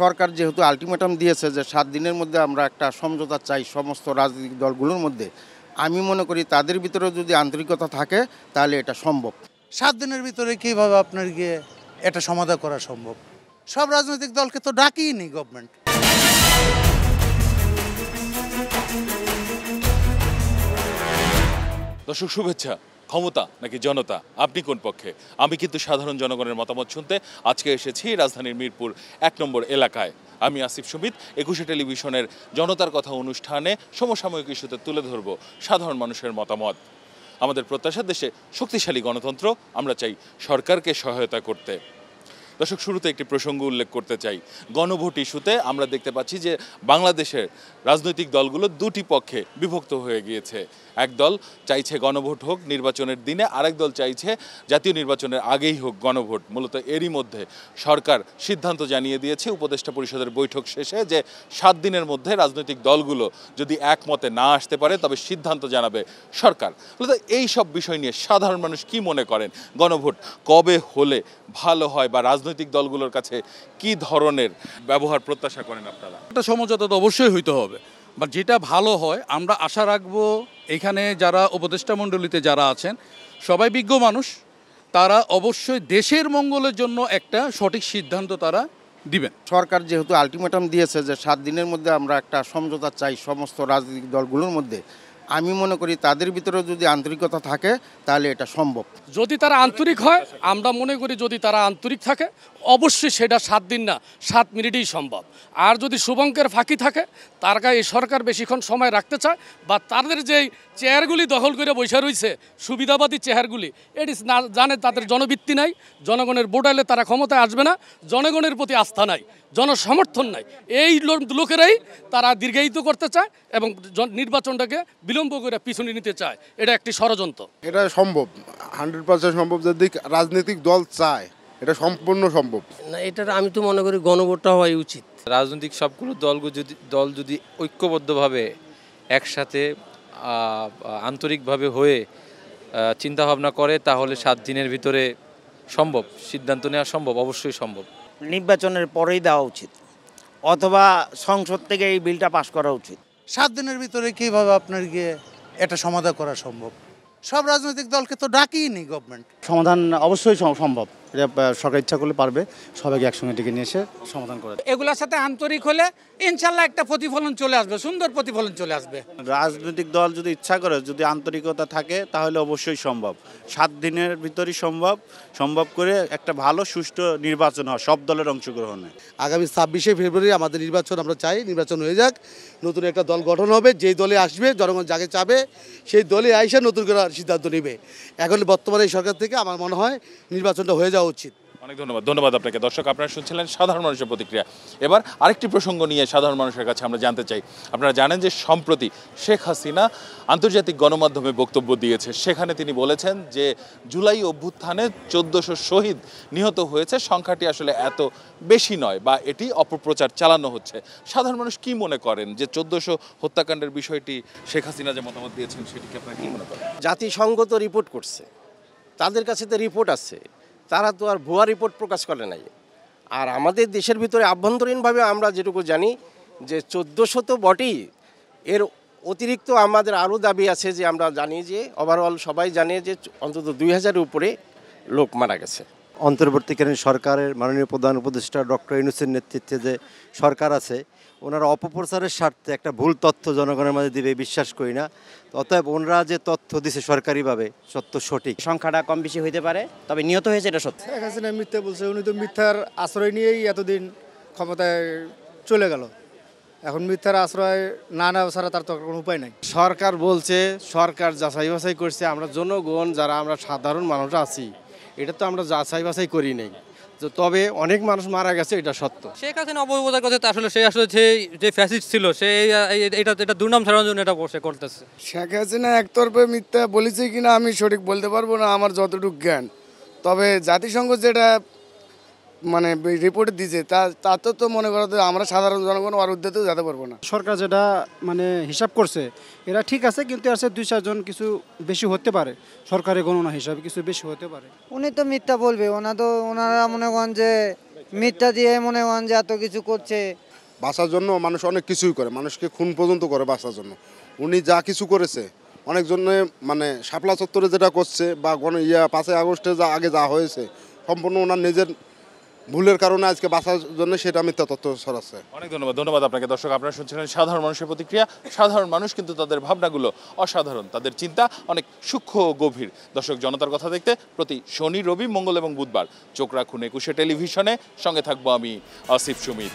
সরকার যেহেতু আলটিমেটাম দিয়েছে যে 7 দিনের মধ্যে আমরা একটা সমঝোতা চাই সমস্ত রাজনৈতিক দলগুলোর মধ্যে, আমি মনে করি তাদের ভিতরে যদি আন্তরিকতা থাকে তাহলে এটা সম্ভব। 7 দিনের ভিতরে কীভাবে আপনার গিয়ে এটা সমাধান করা সম্ভব? সব রাজনৈতিক দলকে তো ডাকিই নি গভর্নমেন্ট। দর্শক শুভেচ্ছা। ক্ষমতা নাকি জনতা, আপনি কোন পক্ষে? আমি কিন্তু সাধারণ জনগণের মতামত শুনতে আজকে এসেছি রাজধানীর মিরপুর 1 নম্বর এলাকায়। আমি আসিফ সুমিত, 21 টেলিভিশনের জনতার কথা অনুষ্ঠানে সমসাময়িক ইস্যুতে তুলে ধরব সাধারণ মানুষের মতামত। আমাদের প্রত্যাশা দেশে শক্তিশালী গণতন্ত্র, আমরা চাই সরকারকে সহায়তা করতে। দর্শক শুরুতে একটি প্রসঙ্গ উল্লেখ করতে চাই। গণভোট ইস্যুতে আমরা দেখতে পাচ্ছি যে বাংলাদেশের রাজনৈতিক দলগুলো দুটি পক্ষে বিভক্ত হয়ে গিয়েছে। এক দল চাইছে গণভোট হোক নির্বাচনের দিনে, আরেক দল চাইছে জাতীয় নির্বাচনের আগেই হোক গণভোট। মূলত এরই মধ্যে সরকার সিদ্ধান্ত জানিয়ে দিয়েছে উপদেষ্টা পরিষদের বৈঠক শেষে যে 7 দিনের মধ্যে রাজনৈতিক দলগুলো যদি একমতে না আসতে পারে তবে সিদ্ধান্ত জানাবে সরকার। মূলত এই সব বিষয় নিয়ে সাধারণ মানুষ কি মনে করেন? গণভোট কবে হলে ভালো হয় বা রাজনৈতিক দলগুলোর কাছে কি ধরনের ব্যবহার প্রত্যাশা করেন আপনারা? একটা সমঝোতা তো অবশ্যই হইতে হবে, বা যেটা ভালো হয় আমরা আশা রাখবো এখানে যারা উপদেষ্টা মণ্ডলীতে যারা আছেন সবাই বিজ্ঞ মানুষ, তারা অবশ্যই দেশের মঙ্গলের জন্য একটা সঠিক সিদ্ধান্ত তারা দিবেন। সরকার যেহেতু আলটিমেটাম দিয়েছে যে 7 দিনের মধ্যে আমরা একটা সমঝোতা চাই সমস্ত রাজনৈতিক দলগুলোর মধ্যে, আমি মনে করি তাদের ভিতরে যদি আন্তরিকতা থাকে তাহলে এটা সম্ভব। যদি তারা আন্তরিক হয়, আমরা মনে করি যদি তারা আন্তরিক থাকে অবশ্যই সেটা 7 দিন না 7 মিনিটেই সম্ভব। আর যদি শুভঙ্কের ফাঁকি থাকে, তার গায়ে এই সরকার বেশিক্ষণ সময় রাখতে চায় বা তাদের যেই চেয়ারগুলি দখল করে বসে রয়েছে সুবিধাবাদী চেয়ারগুলি, এটি না জানে তাদের জনভিত্তি নাই, জনগণের ভোট এলে তারা ক্ষমতায় আসবে না, জনগণের প্রতি আস্থা নাই, জনসমর্থন নাই। এই লোকেরাই তারা দীর্ঘায়িত করতে চায় এবং নির্বাচনটাকে বিলম্ব করে পিছনে নিতে চায়। এটা একটি ষড়যন্ত্র। এটা সম্ভব, 100% সম্ভব। যদি রাজনৈতিক দল চায় এটা সম্পূর্ণ সম্ভব। না, এটা আমি তো মনে করি গণভোটটা হওয়াই উচিত। রাজনৈতিক সবগুলো দল যদি ঐক্যবদ্ধভাবে একসাথে আন্তরিকভাবে হয়ে চিন্তাভাবনা করে তাহলে 7 দিনের ভিতরে সম্ভব, সিদ্ধান্ত নেওয়া সম্ভব, অবশ্যই সম্ভব। নির্বাচনের পরেই দেওয়া উচিত, অথবা সংসদ থেকে এই বিলটা পাস করা উচিত। 7 দিনের ভিতরে কীভাবে আপনার গিয়ে এটা সমাধান করা সম্ভব? সব রাজনৈতিক দলকে তো ডাকিই নি গভর্নমেন্ট। সমাধান অবশ্যই সম্ভব, এটা সরকার ইচ্ছা করলে পারবে সবাইকে একসঙ্গে ডেকে নিয়ে এসে সমাধান করে। এগুলোর সাথে আন্তরিক হলে ইনশাল্লাহ একটা প্রতিফলন চলে আসবে, সুন্দর প্রতিফলন চলে আসবে। রাজনৈতিক দল যদি ইচ্ছা করে, যদি আন্তরিকতা থাকে তাহলে অবশ্যই সম্ভব। 7 দিনের ভিতরেই সম্ভব করে একটা ভালো সুষ্ঠু নির্বাচন হয় সব দলের অংশগ্রহণে। আগামী 26শে ফেব্রুয়ারি আমাদের নির্বাচন, আমরা চাই নির্বাচন হয়ে যাক, নতুন একটা দল গঠন হবে, যেই দলে আসবে জনগণ যাকে চাবে সেই দলে আইসা নতুন করে সিদ্ধান্ত নেবে। এখন বর্তমানে এই সরকার থেকে আমার মনে হয় নির্বাচনটা হয়ে যাওয়া উচিত। অনেক ধন্যবাদ আপনাকে। দর্শক, আপনারা শুনছিলেন সাধারণ মানুষের প্রতিক্রিয়া। এবার আরেকটি প্রসঙ্গ নিয়ে সাধারণ মানুষের কাছে আমরা জানতে চাই। আপনারা জানেন যে সম্প্রতি শেখ হাসিনা আন্তর্জাতিক গণমাধ্যমে বক্তব্য দিয়েছে। সেখানে তিনি বলেছেন যে জুলাই অভ্যুত্থানে 1400 শহীদ নিহত হয়েছে, সংখ্যাটি আসলে এত বেশি নয় বা এটি অপপ্রচার চালানো হচ্ছে। সাধারণ মানুষ কি মনে করেন যে 1400 হত্যাকাণ্ডের বিষয়টি শেখ হাসিনা যে মতামত দিয়েছেন সেটিকে আপনারা কি মনে করেন? জাতিসংঘ তো রিপোর্ট করছে, তাদের কাছে তো রিপোর্ট আছে, তারা তো আর ভুয়া রিপোর্ট প্রকাশ করে নাই। আর আমাদের দেশের ভিতরে আভ্যন্তরীণভাবে আমরা যেটুকু জানি যে 1400 তো বটেই, এর অতিরিক্ত আমাদের আরও দাবি আছে যে আমরা জানি যে ওভারঅল সবাই জানে যে অন্তত 2000-এর উপরে লোক মারা গেছে। অন্তর্বর্তীকালীন সরকারের মাননীয় প্রধান উপদেষ্টা ডক্টর ইউনূসের নেতৃত্বে যে সরকার আছে, ওনারা অপপ্রচারের স্বার্থে একটা ভুল তথ্য জনগণের মাঝে দিবে বিশ্বাস করি না। অতএব ওনারা যে তথ্য দিছে সরকারিভাবে সত্য সঠিক। সংখ্যাটা কম বেশি হইতে পারে, তবে নিহত হয়েছে এটা সত্য। শেখ হাসিনা মিথ্যা বলছে, উনি তো মিথ্যার আশ্রয় নিয়েই এতদিন ক্ষমতায় চলে গেল। এখন মিথ্যার আশ্রয় না নেওয়া ছাড়া তার তো কোনো উপায় নাই। সরকার বলছে, সরকার যাচাই বাছাই করছে, আমরা জনগণ যারা আমরা সাধারণ মানুষ আছি এটা তো আমরা যাচাই বাছাই করি নাই। তবে অনেক মানুষ মারা গেছে, এটা সত্য। শেখ হাসিনা অপপ্রচার করছে, আসলে সে আসলে যে ফ্যাসিস্ট ছিল সে এটা দুর্নাম ছড়ানোর জন্য এটা সে করতেছে। শেখ হাসিনা একতরফে মিথ্যা বলেছে কিনা আমি সঠিক বলতে পারবো না, আমার যতটুকু জ্ঞান। তবে জাতিসংঘ যেটা মানে রিপোর্ট দিয়েছে তাতে তো মনে করো আমরা সাধারণ জনগণ আর উদ্যোগেও যেতে পারবো না। সরকার যেটা মানে হিসাব করছে এরা ঠিক আছে, কিন্তু আছে 2-4 জন কিছু বেশি হতে পারে, সরকারি গণনা হিসাবে কিছু বেশি হতে পারে। উনি তো মিথ্যা বলবে, ওনারা মনে করেন যে মিথ্যা দিয়ে মনে করেন যে এত কিছু করছে। বাঁচার জন্য মানুষ অনেক কিছুই করে, মানুষকে খুন পর্যন্ত করে বাঁচার জন্য। উনি যা কিছু করেছে অনেকজনে মানে শাপলা চত্বরে যেটা করছে বা 5ই আগস্টে যা আগে যা হয়েছে সম্পূর্ণ ওনার নিজের ভুলের কারণে আজকে বাঁচার জন্য সেটা মিথ্যা তথ্য ছড়াচ্ছে। অনেক ধন্যবাদ আপনাকে। দর্শক, আপনারা শুনছিলেন সাধারণ মানুষের প্রতিক্রিয়া। সাধারণ মানুষ কিন্তু তাদের ভাবনাগুলো অসাধারণ, তাদের চিন্তা অনেক সূক্ষ্ম ও গভীর। দর্শক, জনতার কথা দেখতে প্রতি শনি, রবি, মঙ্গল এবং বুধবার চোখ রাখুন একুশে টেলিভিশনে। সঙ্গে থাকবো আমি আসিফ সুমিত।